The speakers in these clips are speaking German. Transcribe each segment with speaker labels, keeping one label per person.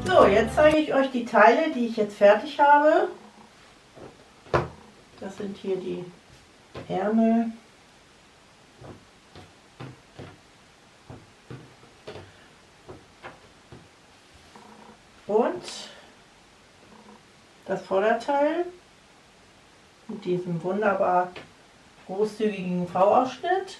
Speaker 1: So, jetzt zeige ich euch die Teile, die ich jetzt fertig habe. Das sind hier die Ärmel. Und das Vorderteil mit diesem wunderbar großzügigen V-Ausschnitt.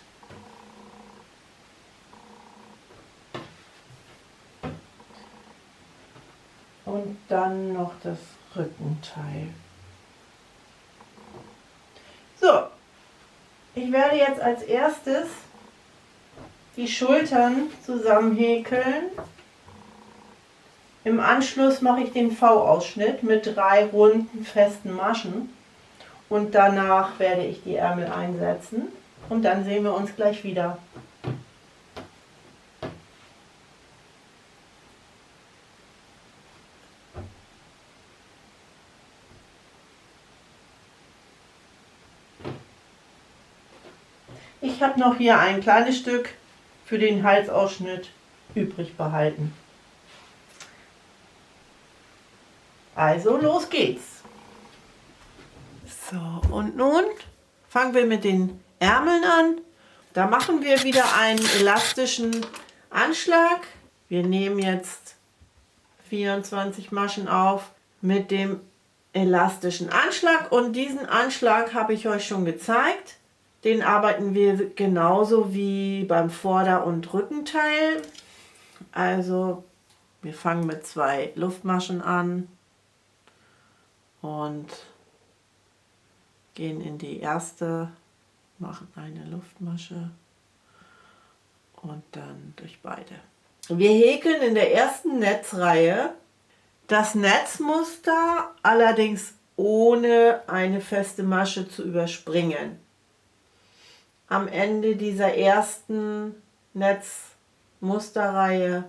Speaker 1: Und dann noch das Rückenteil. So, ich werde jetzt als erstes die Schultern zusammenhäkeln. Im Anschluss mache ich den V-Ausschnitt mit 3 runden festen Maschen und danach werde ich die Ärmel einsetzen und dann sehen wir uns gleich wieder. Ich habe noch hier ein kleines Stück für den Halsausschnitt übrig behalten. Also los geht's. So, und nun fangen wir mit den Ärmeln an. Da machen wir wieder einen elastischen Anschlag. Wir nehmen jetzt 24 Maschen auf mit dem elastischen Anschlag und diesen Anschlag habe ich euch schon gezeigt. Den arbeiten wir genauso wie beim Vorder- und Rückenteil. Also wir fangen mit 2 Luftmaschen an und gehen in die erste, machen eine Luftmasche und dann durch beide. Wir häkeln in der ersten Netzreihe das Netzmuster, allerdings ohne eine feste Masche zu überspringen. Am Ende dieser ersten Netzmusterreihe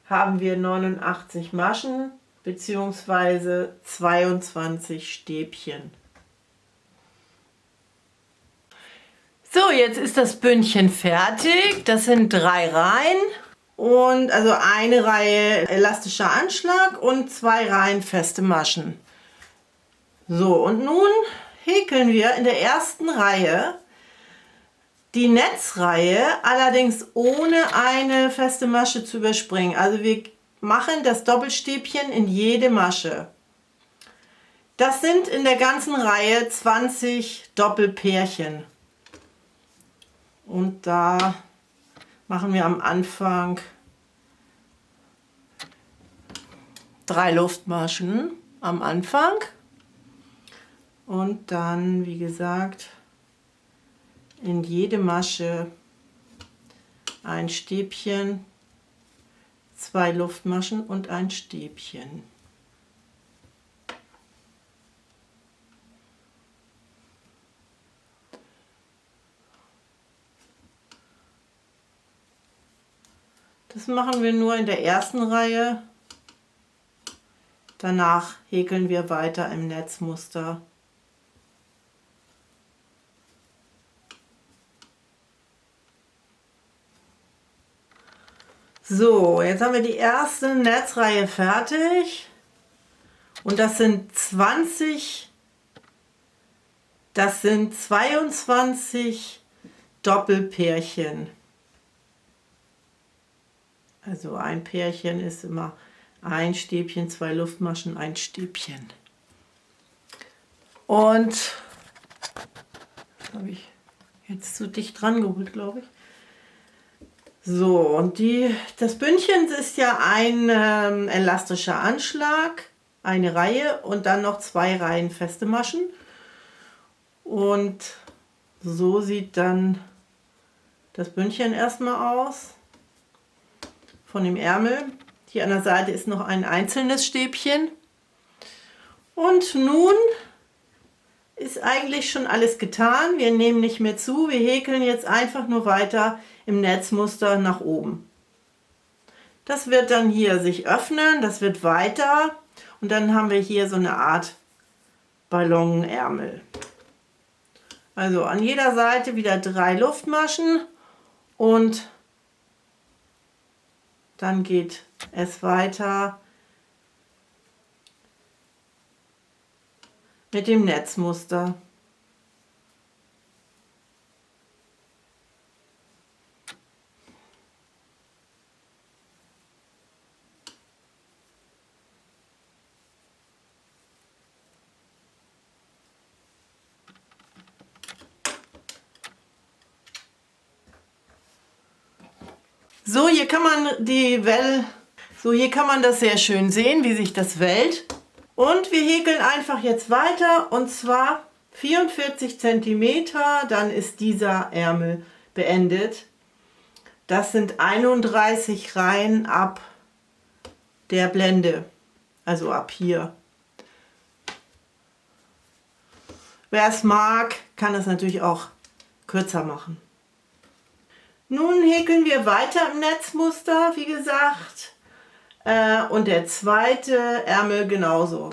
Speaker 1: haben wir 89 Maschen bzw. 22 Stäbchen. So, jetzt ist das Bündchen fertig. Das sind 3 Reihen und also eine Reihe elastischer Anschlag und 2 Reihen feste Maschen. So, und nun häkeln wir in der ersten Reihe die Netzreihe, allerdings ohne eine feste Masche zu überspringen. Also wir machen das Doppelstäbchen in jede Masche. Das sind in der ganzen Reihe 20 Doppelpärchen. Und da machen wir am Anfang 3 Luftmaschen am Anfang. Und dann, wie gesagt, in jede Masche ein Stäbchen, 2 Luftmaschen und ein Stäbchen. Das machen wir nur in der ersten Reihe. Danach häkeln wir weiter im Netzmuster. So, jetzt haben wir die erste Netzreihe fertig und das sind 22 Doppelpärchen. Also ein Pärchen ist immer ein Stäbchen, 2 Luftmaschen, ein Stäbchen. Und das habe ich jetzt zu dicht dran geholt, glaube ich. So, und das Bündchen ist ja ein elastischer Anschlag, eine Reihe und dann noch 2 Reihen feste Maschen. Und so sieht dann das Bündchen erstmal aus von dem Ärmel. Hier an der Seite ist noch ein einzelnes Stäbchen. Und nun ist eigentlich schon alles getan. Wir nehmen nicht mehr zu, wir häkeln jetzt einfach nur weiter im Netzmuster nach oben. Das wird dann hier sich öffnen, das wird weiter und dann haben wir hier so eine Art Ballonärmel. Also an jeder Seite wieder 3 Luftmaschen und dann geht es weiter mit dem Netzmuster. So, hier kann man das sehr schön sehen, wie sich das wellt. Und wir häkeln einfach jetzt weiter und zwar 44 cm, dann ist dieser Ärmel beendet. Das sind 31 Reihen ab der Blende, also ab hier. Wer es mag, kann es natürlich auch kürzer machen. Nun häkeln wir weiter im Netzmuster, wie gesagt, und der zweite Ärmel genauso.